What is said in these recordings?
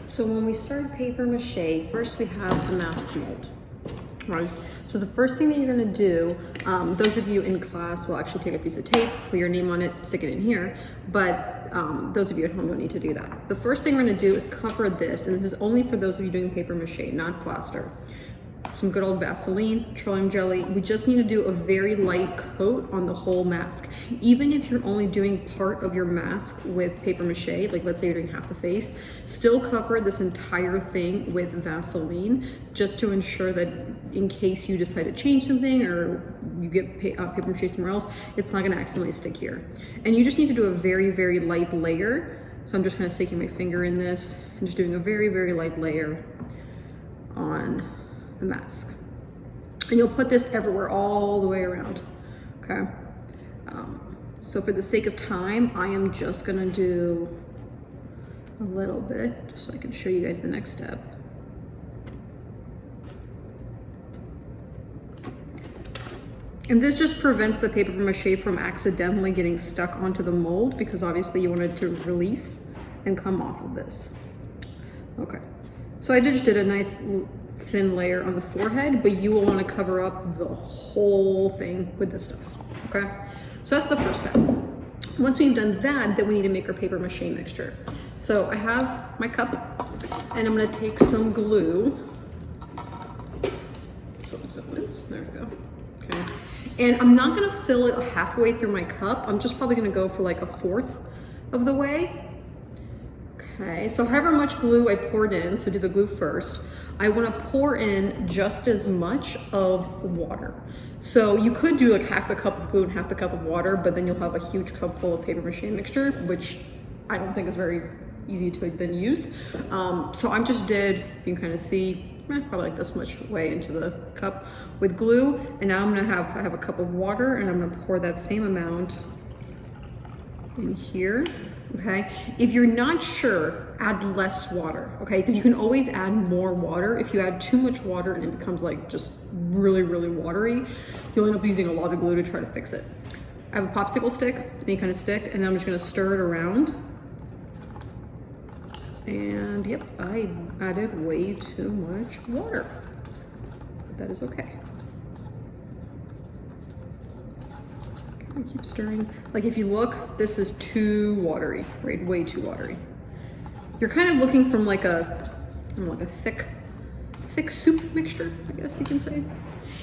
So when we start paper mache, first we have the mask mold, right? So the first thing that you're gonna do, those of you in class will actually take a piece of tape, put your name on it, stick it in here, but those of you at home don't need to do that. The first thing we're gonna do is cover this, and this is only for those of you doing paper mache, not plaster. Some good old Vaseline, petroleum jelly. We just need to do a very light coat on the whole mask. Even if you're only doing part of your mask with paper mache, like let's say you're doing half the face, still cover this entire thing with Vaseline, just to ensure that in case you decide to change something or you get paper mache somewhere else, it's not gonna accidentally stick here. And you just need to do a very, very light layer. So I'm just kind of sticking my finger in this and just doing a very, very light layer on the mask. And you'll put this everywhere, all the way around, okay? So for the sake of time, I am just gonna do a little bit, just so I can show you guys the next step. And this just prevents the paper mache from accidentally getting stuck onto the mold, because obviously you want it to release and come off of this. Okay, so I just did a nice thin layer on the forehead, but you will want to cover up the whole thing with this stuff, okay? So that's the first step. Once we've done that, then we need to make our paper mache mixture. So I have my cup, and I'm gonna take some glue. There we go, okay. And I'm not gonna fill it halfway through my cup. I'm just probably gonna go for like 1/4 of the way. Okay, so however much glue I poured in, so do the glue first, I want to pour in just as much of water. So you could do like half the cup of glue and half the cup of water, but then you'll have a huge cup full of paper mache mixture, which I don't think is very easy to then use. So I just did, you can kind of see, probably like this much way into the cup with glue. And now I have a cup of water, and I'm gonna pour that same amount in here. Okay, if you're not sure, add less water, okay? Because you can always add more water. If you add too much water and it becomes like just really, really watery, you'll end up using a lot of glue to try to fix it. I have a popsicle stick, any kind of stick, and then I'm just gonna stir it around. And yep, I added way too much water. But that is okay. I keep stirring. Like if you look, this is too watery, right? Way too watery. You're kind of looking from like a, I don't know, like a thick soup mixture, I guess you can say.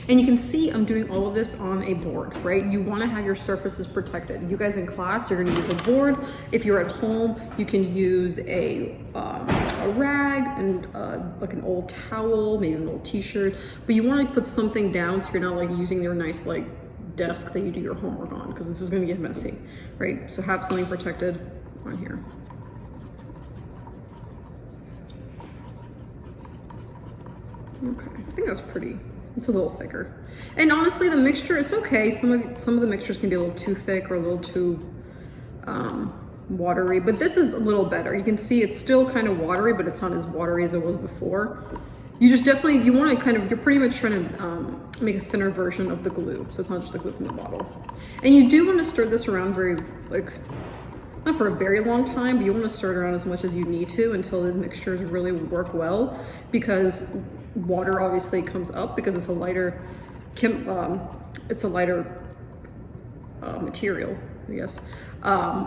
And you can see I'm doing all of this on a board, right? You want to have your surfaces protected. You guys in class, you're going to use a board. If you're at home, you can use a rag and like an old towel, maybe an old t-shirt. But you want to put something down so you're not like using your nice like desk that you do your homework on, because this is going to get messy, right? So have something protected on here. Okay, I think that's pretty. It's a little thicker. And honestly, the mixture, it's okay. Some of the mixtures can be a little too thick or a little too watery, but this is a little better. You can see it's still kind of watery, but it's not as watery as it was before. You just definitely, you want to kind of, you're pretty much trying to make a thinner version of the glue. So it's not just the glue from the bottle. And you do want to stir this around very, like, not for a very long time, but you want to stir it around as much as you need to until the mixtures really work well, because water obviously comes up because it's a lighter, material, I guess.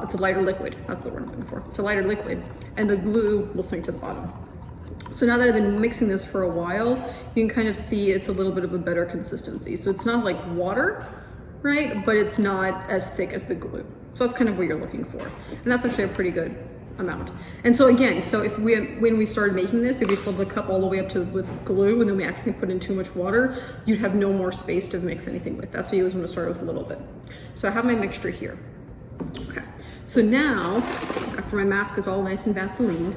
It's a lighter liquid, that's the word I'm looking for. It's a lighter liquid, and the glue will sink to the bottom. So now that I've been mixing this for a while, you can kind of see it's a little bit of a better consistency. So it's not like water, right? But it's not as thick as the glue. So that's kind of what you're looking for. And that's actually a pretty good amount. And so again, so if when we started making this, if we filled the cup all the way up to with glue and then we accidentally put in too much water, you'd have no more space to mix anything with. That's why you always want to start with a little bit. So I have my mixture here. Okay. So now, after my mask is all nice and Vaselined,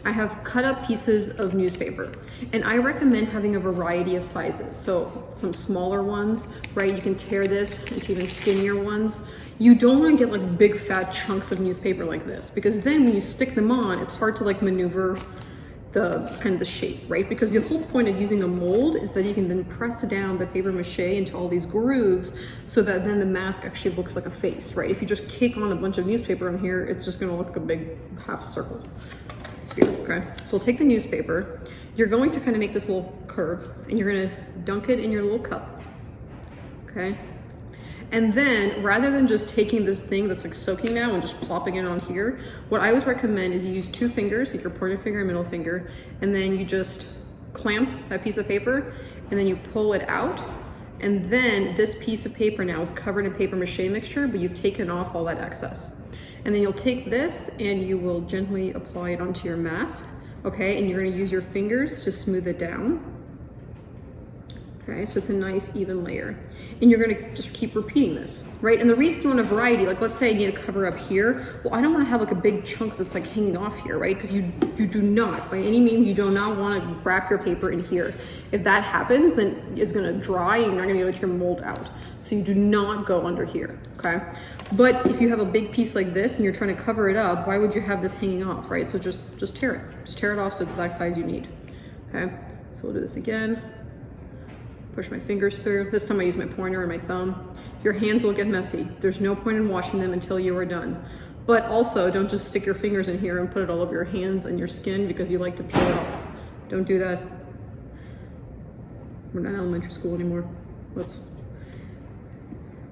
I have cut up pieces of newspaper, and I recommend having a variety of sizes. So some smaller ones, right? You can tear this into even skinnier ones. You don't want to get like big fat chunks of newspaper like this, because then when you stick them on, it's hard to like maneuver the kind of the shape, right? Because the whole point of using a mold is that you can then press down the paper mache into all these grooves so that then the mask actually looks like a face, right? If you just kick on a bunch of newspaper on here, it's just gonna look like a big half circle. sphere, okay? So we'll take the newspaper. You're going to kind of make this little curve and you're gonna dunk it in your little cup, okay? And then rather than just taking this thing that's like soaking now and just plopping it on here, what I always recommend is you use 2 fingers, like your pointer finger and middle finger, and then you just clamp that piece of paper and then you pull it out. And then this piece of paper now is covered in paper mache mixture, but you've taken off all that excess. And then you'll take this and you will gently apply it onto your mask, okay? And you're gonna use your fingers to smooth it down. Okay, so it's a nice even layer. And you're gonna just keep repeating this, right? And the reason you want a variety, like let's say I need to cover up here, well, I don't wanna have like a big chunk that's like hanging off here, right? Because you do not, by any means, you do not wanna wrap your paper in here. If that happens, then it's gonna dry and you're not gonna be able to get your mold out. So you do not go under here, okay? But if you have a big piece like this and you're trying to cover it up, why would you have this hanging off, right? So just tear it. Just tear it off so it's the exact size you need, okay? So we'll do this again. Push my fingers through. This time I use my pointer and my thumb. Your hands will get messy. There's no point in washing them until you are done. But also, don't just stick your fingers in here and put it all over your hands and your skin because you like to peel it off. Don't do that. We're not in elementary school anymore. Let's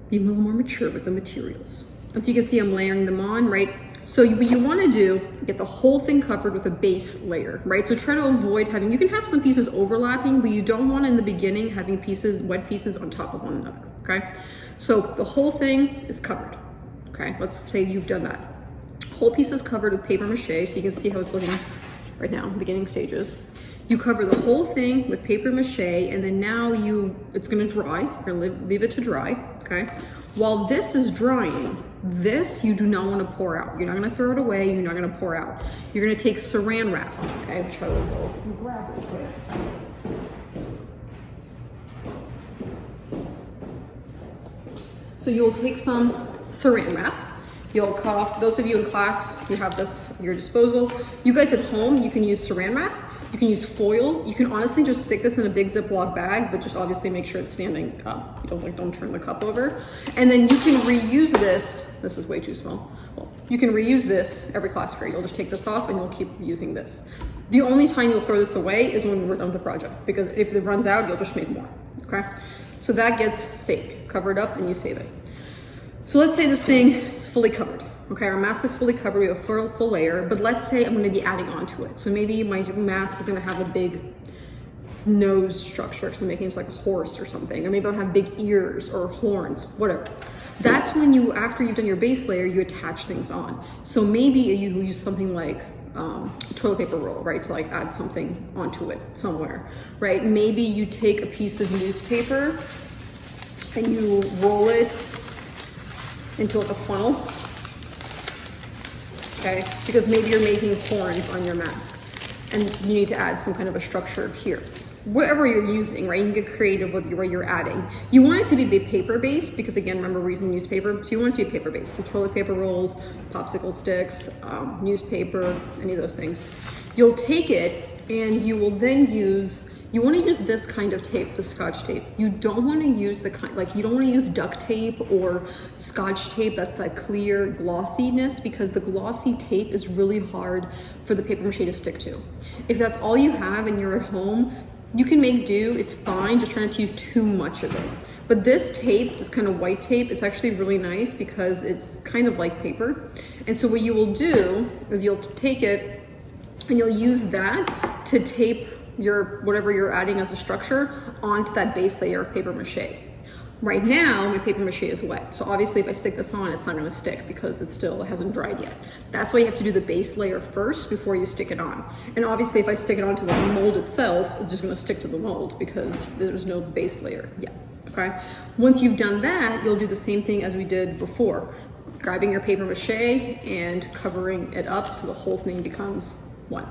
be a little more mature with the materials. As you can see, I'm layering them on, right? So what you want to do, get the whole thing covered with a base layer, right? So try to avoid having, you can have some pieces overlapping, but you don't want in the beginning having pieces, wet pieces on top of one another, okay? So the whole thing is covered, okay? Let's say you've done that. Whole piece is covered with paper mache, so you can see how it's looking right now, beginning stages. You cover the whole thing with paper mache, and then now it's gonna dry. You're gonna leave it to dry, okay? While this is drying, this you do not want to pour out. You're not going to throw it away. You're not going to pour out. You're going to take saran wrap. Okay, try to go and grab it quick. So you'll take some saran wrap. You'll cut off, those of you in class, you have this at your disposal. You guys at home, you can use saran wrap. You can use foil. You can honestly just stick this in a big Ziploc bag, but just obviously make sure it's standing up. You don't turn the cup over. And then you can reuse this. This is way too small. Well, you can reuse this every class period. You'll just take this off and you'll keep using this. The only time you'll throw this away is when we're done with the project, because if it runs out, you'll just make more, okay? So that gets saved, covered up, and you save it. So let's say this thing is fully covered. Okay, our mask is fully covered, we have a full layer, but let's say I'm gonna be adding on to it. So maybe my mask is gonna have a big nose structure, because I'm making it like a horse or something, or maybe I'll have big ears or horns, whatever. That's when you, after you've done your base layer, you attach things on. So maybe you use something like toilet paper roll, right, to like add something onto it somewhere, right? Maybe you take a piece of newspaper and you roll it into like a funnel. Okay, because maybe you're making horns on your mask and you need to add some kind of a structure here. Whatever you're using, right? You can get creative with what you're adding. You want it to be paper-based because, again, remember we're using newspaper, so you want it to be paper-based. So toilet paper rolls, popsicle sticks, newspaper, any of those things. You'll take it and you will then you want to use this kind of tape, the Scotch tape. You don't want to use the kind, like you don't want to use duct tape or Scotch tape, that's that clear glossiness, because the glossy tape is really hard for the paper mache to stick to. If that's all you have and you're at home, you can make do, it's fine, just try not to use too much of it. But this tape, this kind of white tape, it's actually really nice because it's kind of like paper. And so what you will do is you'll take it and you'll use that to tape whatever you're adding as a structure onto that base layer of paper mache. Right now, my paper mache is wet. So obviously if I stick this on, it's not gonna stick because it hasn't dried yet. That's why you have to do the base layer first before you stick it on. And obviously if I stick it onto the mold itself, it's just gonna stick to the mold because there's no base layer yet, okay? Once you've done that, you'll do the same thing as we did before. Grabbing your paper mache and covering it up so the whole thing becomes one.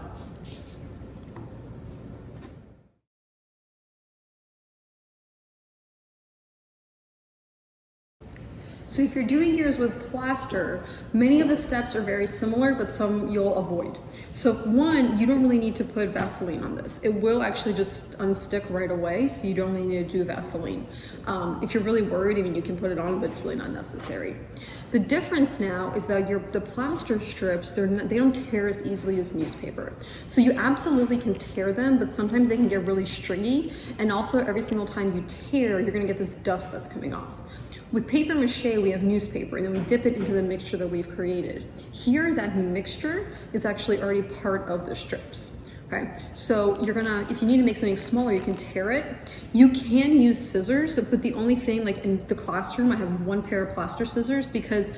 So if you're doing yours with plaster, many of the steps are very similar, but some you'll avoid. So one, you don't really need to put Vaseline on this. It will actually just unstick right away, so you don't really need to do Vaseline. If you're really worried, I mean, you can put it on, but it's really not necessary. The difference now is that the plaster strips, they don't tear as easily as newspaper. So you absolutely can tear them, but sometimes they can get really stringy, and also every single time you tear, you're gonna get this dust that's coming off. With paper mache, we have newspaper, and then we dip it into the mixture that we've created. Here, that mixture is actually already part of the strips. Okay, so if you need to make something smaller, you can tear it. You can use scissors, but the only thing, like in the classroom, I have one pair of plaster scissors, because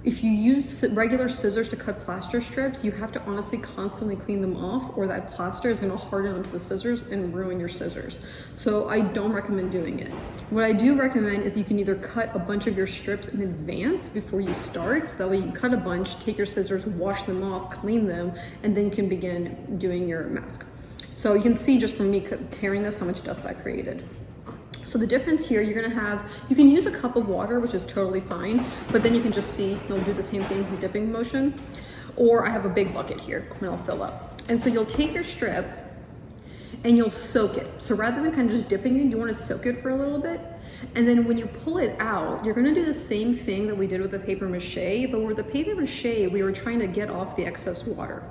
if you use regular scissors to cut plaster strips, you have to honestly constantly clean them off, or that plaster is gonna harden onto the scissors and ruin your scissors. So I don't recommend doing it. What I do recommend is you can either cut a bunch of your strips in advance before you start, so that way you can cut a bunch, take your scissors, wash them off, clean them, and then you can begin doing your mask. So you can see just from me tearing this how much dust that created. So the difference here, you can use a cup of water, which is totally fine, but then you can just see, you'll do the same thing with dipping motion. Or I have a big bucket here, and I'll fill up. And so you'll take your strip and you'll soak it. So rather than kind of just dipping it, you wanna soak it for a little bit. And then when you pull it out, you're gonna do the same thing that we did with the paper mache, but with the paper mache, we were trying to get off the excess water.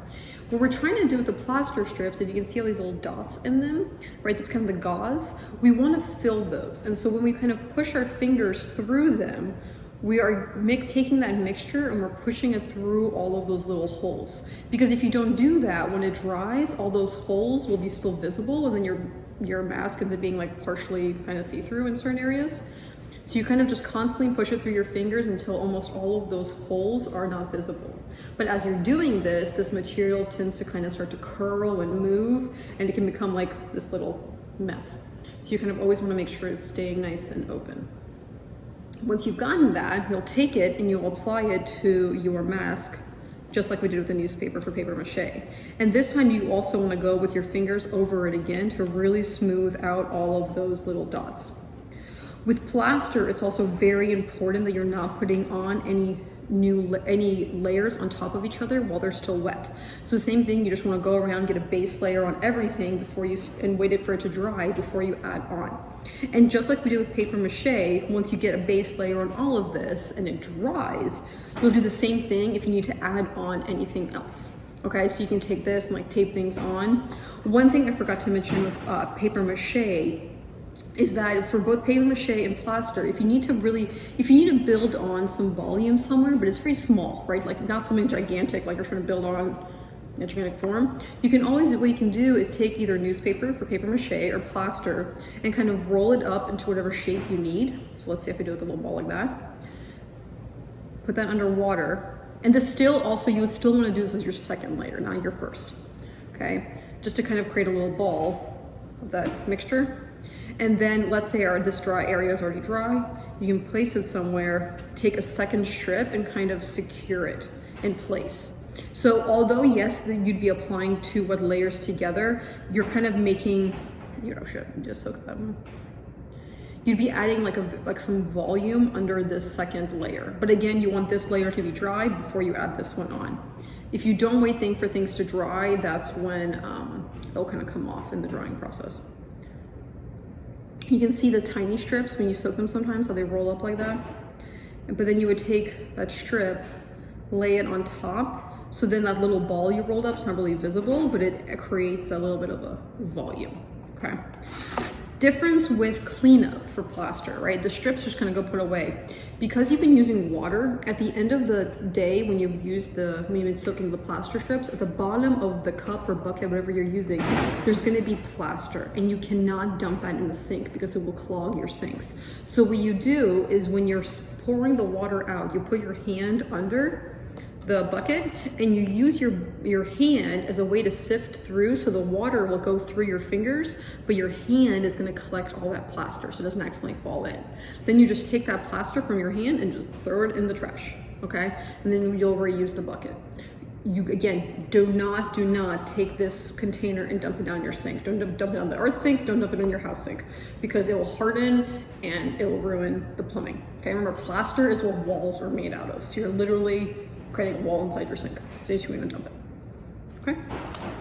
What we're trying to do with the plaster strips, if you can see all these little dots in them, right, that's kind of the gauze, we want to fill those. And so when we kind of push our fingers through them, we are taking that mixture and we're pushing it through all of those little holes. Because if you don't do that, when it dries, all those holes will be still visible, and then your mask ends up being like partially kind of see-through in certain areas. So you kind of just constantly push it through your fingers until almost all of those holes are not visible. But as you're doing this, this material tends to kind of start to curl and move, and it can become like this little mess. So you kind of always want to make sure it's staying nice and open. Once you've gotten that, you'll take it and you'll apply it to your mask, just like we did with the newspaper for paper mache. And this time you also want to go with your fingers over it again to really smooth out all of those little dots. With plaster, it's also very important that you're not putting on any layers on top of each other while they're still wet. So same thing, you just want to go around, get a base layer on everything and wait it for it to dry before you add on. And just like we did with paper mache, once you get a base layer on all of this and it dries, you'll do the same thing if you need to add on anything else. Okay, so you can take this and like tape things on. One thing I forgot to mention with paper mache is that for both paper mache and plaster, if you need to build on some volume somewhere, but it's very small, right? Like not something gigantic, like you're trying to build on a gigantic form. What you can do is take either newspaper for paper mache or plaster and kind of roll it up into whatever shape you need. So let's say if I do like a little ball like that, put that under water. And this you would still want to do this as your second layer, not your first, okay? Just to kind of create a little ball of that mixture. And then let's say this dry area is already dry, you can place it somewhere, take a second strip and kind of secure it in place. So although yes, you'd be applying 2 wet layers together, you're kind of making, just soak that one. You'd be adding like some volume under this second layer. But again, you want this layer to be dry before you add this one on. If you don't wait for things to dry, that's when they'll kind of come off in the drying process. You can see the tiny strips when you soak them sometimes, how they roll up like that. But then you would take that strip, lay it on top, so then that little ball you rolled up is not really visible, but it creates a little bit of a volume, okay? Difference with cleanup for plaster, right? The strips just kind of go put away. Because you've been using water, at the end of the day when you've been soaking the plaster strips, at the bottom of the cup or bucket, whatever you're using, there's gonna be plaster, and you cannot dump that in the sink because it will clog your sinks. So what you do is when you're pouring the water out, you put your hand under the bucket and you use your hand as a way to sift through, so the water will go through your fingers, but your hand is going to collect all that plaster so it doesn't accidentally fall in. Then you just take that plaster from your hand and just throw it in the trash, okay? And then you'll reuse the bucket. you, again, do not take this container and dump it down your sink. Don't dump it on the art sink, don't dump it in your house sink, because it will harden and it will ruin the plumbing. Okay, remember, plaster is what walls are made out of. So you're literally creating a wall inside your sink. So you just want to dump it. Okay.